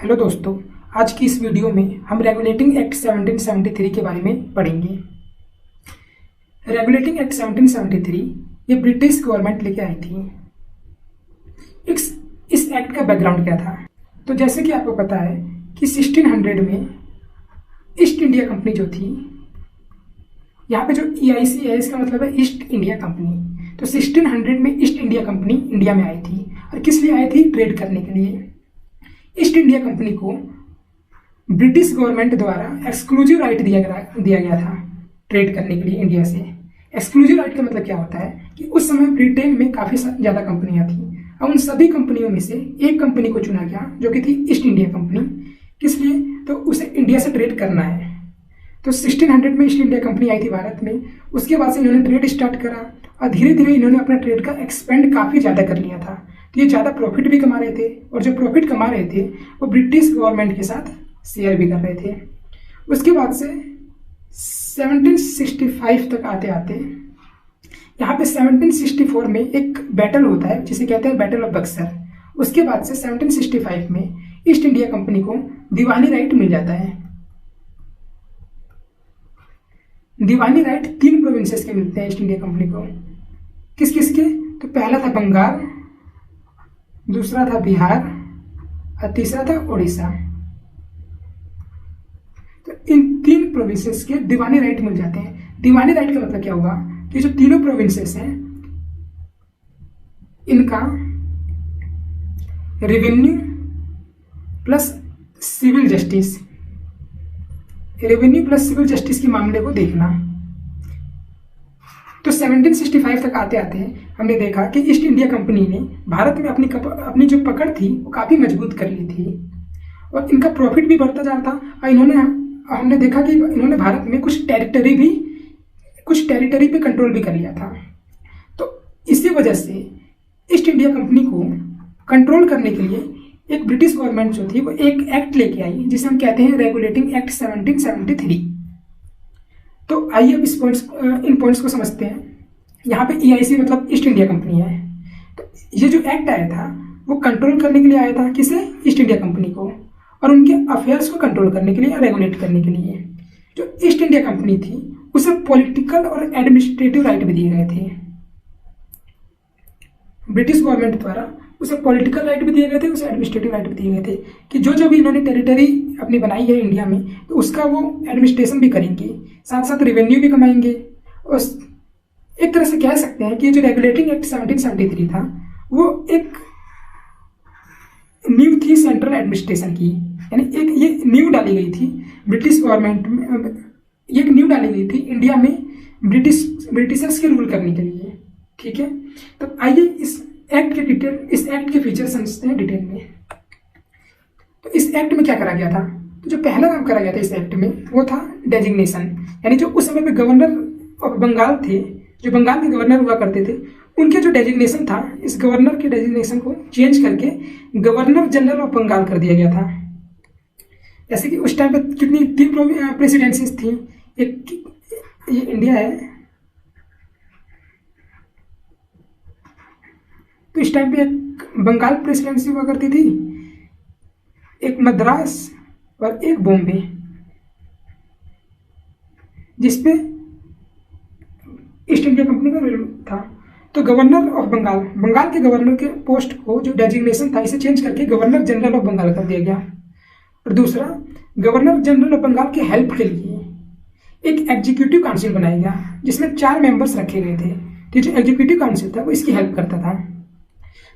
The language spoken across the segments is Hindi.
हेलो दोस्तों, आज की इस वीडियो में हम रेगुलेटिंग एक्ट 1773 के बारे में पढ़ेंगे। रेगुलेटिंग एक्ट 1773 ये ब्रिटिश गवर्नमेंट लेके आई थी। इस एक्ट का बैकग्राउंड क्या था? तो जैसे कि आपको पता है कि 1600 में ईस्ट इंडिया कंपनी जो थी, यहाँ पे जो EIC है इसका मतलब है ईस्ट इंडिया कंपनी। तो 1600 में ईस्ट इंडिया कंपनी इंडिया में आई थी। और किस लिए आई थी? ट्रेड करने के लिए। ईस्ट इंडिया कंपनी को ब्रिटिश गवर्नमेंट द्वारा एक्सक्लूसिव राइट दिया गया था ट्रेड करने के लिए इंडिया से। एक्सक्लूसिव राइट का मतलब क्या होता है कि उस समय ब्रिटेन में काफ़ी ज़्यादा कंपनियां थी और उन सभी कंपनियों में से एक कंपनी को चुना गया जो कि थी ईस्ट इंडिया कंपनी। किस लिए? तो उसे इंडिया से ट्रेड करना है। तो 1600 में ईस्ट इंडिया कंपनी आई थी भारत में। उसके बाद से इन्होंने ट्रेड स्टार्ट करा और धीरे धीरे इन्होंने अपना ट्रेड का एक्सपेंड काफ़ी ज़्यादा कर लिया था। तो ये ज़्यादा प्रॉफिट भी कमा रहे थे और जो प्रॉफिट कमा रहे थे वो ब्रिटिश गवर्नमेंट के साथ शेयर भी कर रहे थे। उसके बाद से 1765 तक आते आते यहाँ पे 1764 में एक बैटल होता है जिसे कहते हैं बैटल ऑफ बक्सर। उसके बाद से 1765 में ईस्ट इंडिया कंपनी को दीवानी राइट मिल जाता है। दीवानी राइट 3 प्रोविंसेस के मिलते हैं ईस्ट इंडिया कंपनी को। किस किस के? तो पहला था बंगाल, दूसरा था बिहार और तीसरा था उड़ीसा। तो इन 3 प्रोविंसेस के दीवानी राइट मिल जाते हैं। दीवानी राइट का मतलब क्या हुआ कि जो तीनों प्रोविंसेस हैं इनका revenue plus civil justice, revenue plus civil justice के मामले को देखना। तो 1765 तक आते आते हमने देखा कि ईस्ट इंडिया कंपनी ने भारत में अपनी जो पकड़ थी वो काफ़ी मजबूत कर ली थी और इनका प्रॉफिट भी बढ़ता जा रहा था। और हमने देखा कि इन्होंने भारत में कुछ टेरिटरी पे कंट्रोल भी कर लिया था। तो इसी वजह से ईस्ट इंडिया कंपनी को कंट्रोल करने के लिए एक ब्रिटिश गवर्नमेंट जो थी वो एक एक्ट लेके आई जिसे हम कहते हैं रेगुलेटिंग एक्ट 1773। तो आइए अब इन पॉइंट्स को समझते हैं। यहाँ पे EIC मतलब ईस्ट इंडिया कंपनी है। तो ये जो एक्ट आया था वो कंट्रोल करने के लिए आया था। किसे? ईस्ट इंडिया कंपनी को, और उनके अफेयर्स को कंट्रोल करने के लिए, रेगुलेट करने के लिए। जो ईस्ट इंडिया कंपनी थी उसे पॉलिटिकल और एडमिनिस्ट्रेटिव राइट भी दिए गए थे ब्रिटिश गवर्नमेंट द्वारा। उसे पॉलिटिकल राइट भी दिए गए थे, उसे एडमिनिस्ट्रेटिव राइट भी दिए गए थे कि जो भी इन्होंने टेरिटरी अपनी बनाई है इंडिया में तो उसका वो एडमिनिस्ट्रेशन भी करेंगे, साथ साथ रेवेन्यू भी कमाएंगे। और एक तरह से कह सकते हैं कि जो रेगुलेटिंग एक्ट 1773 था वो एक नींव थी सेंट्रल एडमिनिस्ट्रेशन की। यानी एक ये नींव डाली गई थी ब्रिटिश गवर्नमेंट में, एक नींव डाली गई थी इंडिया में ब्रिटिशर्स के रूल करने के लिए। ठीक है, तो आइए इस एक्ट के फीचर समझते हैं डिटेल में। तो इस एक्ट में क्या करा गया था? तो जो पहला काम करा गया था इस एक्ट में वो था डेजिग्नेशन। यानी जो उस समय पे गवर्नर ऑफ बंगाल थे, जो बंगाल के गवर्नर हुआ करते थे, उनके जो डेजिग्नेशन था, इस गवर्नर के डेजिग्नेशन को चेंज करके गवर्नर जनरल ऑफ बंगाल कर दिया गया था। जैसे कि उस टाइम पे कितनी 3 प्रेसिडेंसीज थी। एक ये इंडिया है, तो इस टाइम पे एक बंगाल प्रेसिडेंसी हुआ करती थी, एक मद्रास और एक बॉम्बे, जिसपे ईस्ट इंडिया कंपनी का रूल था। तो गवर्नर ऑफ बंगाल के गवर्नर के पोस्ट को जो डेजिग्नेशन था इसे चेंज करके गवर्नर जनरल ऑफ बंगाल कर दिया गया। और दूसरा, गवर्नर जनरल ऑफ बंगाल के हेल्प के लिए एक एग्जीक्यूटिव काउंसिल बनाया गया जिसमें 4 मेंबर्स रखे गए थे। तो जो एग्जीक्यूटिव काउंसिल था वो इसकी हेल्प करता था।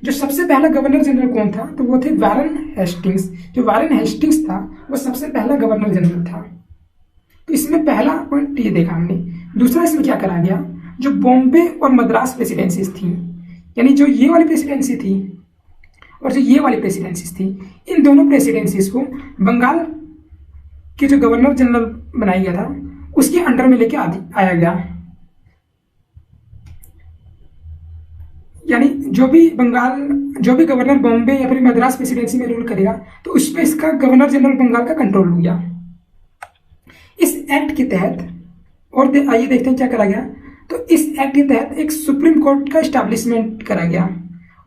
जो सबसे पहला गवर्नर जनरल कौन था? तो वो थे वारेन हेस्टिंग्स। जो वारेन हेस्टिंग्स था वो सबसे पहला गवर्नर जनरल था। तो इसमें पहला पॉइंट ये देखा हमने। दूसरा, इसमें क्या करा गया, जो बॉम्बे और मद्रास प्रेसिडेंसीज थी, यानी जो ये वाली प्रेसिडेंसी थी और जो ये वाली प्रेसिडेंसीज थी, इन दोनों प्रेसिडेंसीज को बंगाल के जो गवर्नर जनरल बनाया गया था उसके अंडर में लेके आया गया। यानी जो भी गवर्नर बॉम्बे या फिर मद्रास प्रेसिडेंसी में रूल करेगा तो उस पर इसका गवर्नर जनरल बंगाल का कंट्रोल हो गया। इस एक्ट के तहत आइए देखते हैं क्या करा गया। तो इस एक्ट के तहत एक सुप्रीम कोर्ट का इस्टेब्लिशमेंट करा गया।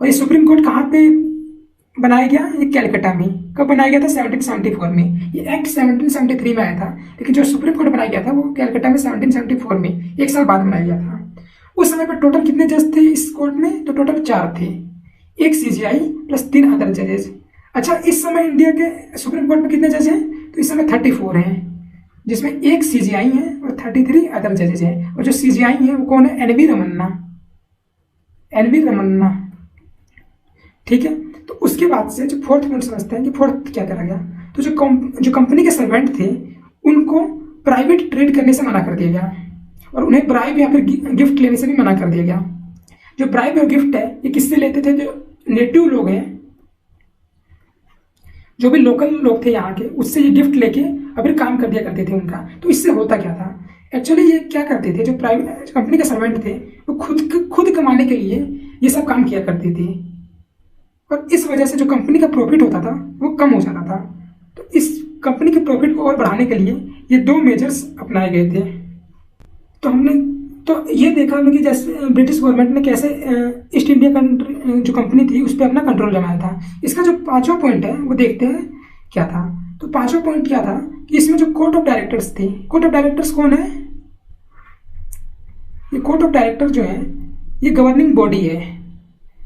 और ये सुप्रीम कोर्ट कहाँ पे बनाया गया ये कलकत्ता में। कब बनाया गया था? 1774 में। ये एक्ट 1773 में आया था, लेकिन जो सुप्रीम कोर्ट बनाया गया था वो कलकत्ता में 1774 में, 1 साल बाद बनाया गया था। उस समय पर टोटल कितने जज थे इस कोर्ट में? तो टोटल 4 थे, 1 CGI प्लस 3 अदर जजेस। अच्छा, इस समय इंडिया के सुप्रीम कोर्ट में कितने जज हैं? तो इस समय 34 हैं, जिसमें 1 CGI है और 33 अदर जजेस हैं। और जो CGI है वो कौन है? NV रमन्ना, NV रमन्ना, ठीक है। तो उसके बाद से जो फोर्थ पॉइंट समझते हैं कि फोर्थ क्या करा गया। तो जो कंपनी के सर्वेंट थे उनको प्राइवेट ट्रेड करने से मना कर दिया गया, और उन्हें ब्राइब या फिर गिफ्ट लेने से भी मना कर दिया गया। जो ब्राइब और गिफ्ट है ये किससे लेते थे? जो नेटिव लोग हैं, जो भी लोकल लोग थे यहाँ के, उससे ये गिफ्ट लेके अभी काम कर दिया करते थे उनका। तो इससे होता क्या था? एक्चुअली ये क्या करते थे, जो प्राइवेट कंपनी के सर्वेंट थे वो खुद कमाने के लिए ये सब काम किया करते थे, और इस वजह से जो कंपनी का प्रॉफिट होता था वो कम हो जाता था। तो इस कंपनी के प्रॉफिट को और बढ़ाने के लिए ये 2 मेजर्स अपनाए गए थे। तो हमने तो ये देखा हमें कि जैसे ब्रिटिश गवर्नमेंट ने कैसे ईस्ट इंडिया कंट्री जो कंपनी थी उस पर अपना कंट्रोल जमाया था। इसका जो 5वां पॉइंट है वो देखते हैं क्या था। तो 5वां पॉइंट क्या था कि इसमें जो कोर्ट ऑफ डायरेक्टर्स थे, कोर्ट ऑफ डायरेक्टर्स कौन है? ये कोर्ट ऑफ डायरेक्टर जो है ये गवर्निंग बॉडी है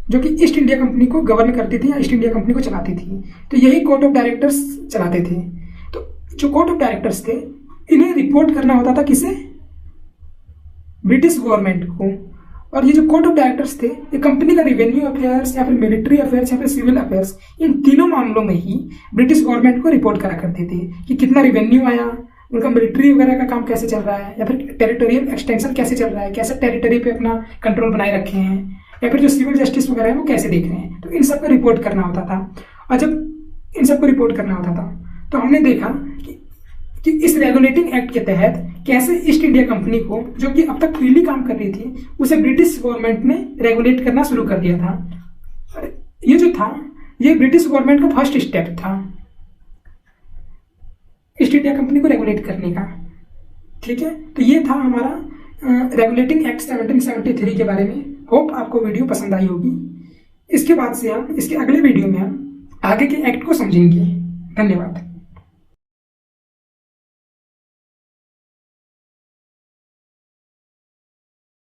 जो कि ईस्ट इंडिया कंपनी को गवर्न करती थी या ईस्ट इंडिया कंपनी को चलाती थी। तो यही कोर्ट ऑफ डायरेक्टर्स चलाते थे। तो जो कोर्ट ऑफ डायरेक्टर्स थे इन्हें रिपोर्ट करना होता था किसे? ब्रिटिश गवर्नमेंट को। और ये जो कोर्ट ऑफ डायरेक्टर्स थे ये कंपनी का रेवेन्यू अफेयर्स या फिर मिलिट्री अफेयर्स या फिर सिविल अफेयर्स, इन तीनों मामलों में ही ब्रिटिश गवर्नमेंट को रिपोर्ट करा करते थे कि कितना रेवेन्यू आया, उनका मिलिट्री वगैरह का काम कैसे चल रहा है, या फिर टेरिटोरियल एक्सटेंशन कैसे चल रहा है, कैसे टेरिटरी पे अपना कंट्रोल बनाए रखे हैं, या फिर जो सिविल जस्टिस वगैरह है वो कैसे देख रहे हैं। तो इन सब को रिपोर्ट करना होता था। और जब इन सबको रिपोर्ट करना होता था तो हमने देखा कि इस रेगुलेटिंग एक्ट के तहत कैसे ईस्ट इंडिया कंपनी को, जो कि अब तक फ्रीली काम कर रही थी, उसे ब्रिटिश गवर्नमेंट ने रेगुलेट करना शुरू कर दिया था। ये जो था ये ब्रिटिश गवर्नमेंट का फर्स्ट स्टेप था ईस्ट इंडिया कंपनी को रेगुलेट करने का, ठीक है। तो ये था हमारा रेगुलेटिंग एक्ट 1773 के बारे में। होप आपको वीडियो पसंद आई होगी। इसके बाद से हम इसके अगले वीडियो में हम आगे के एक्ट को समझेंगे। धन्यवाद।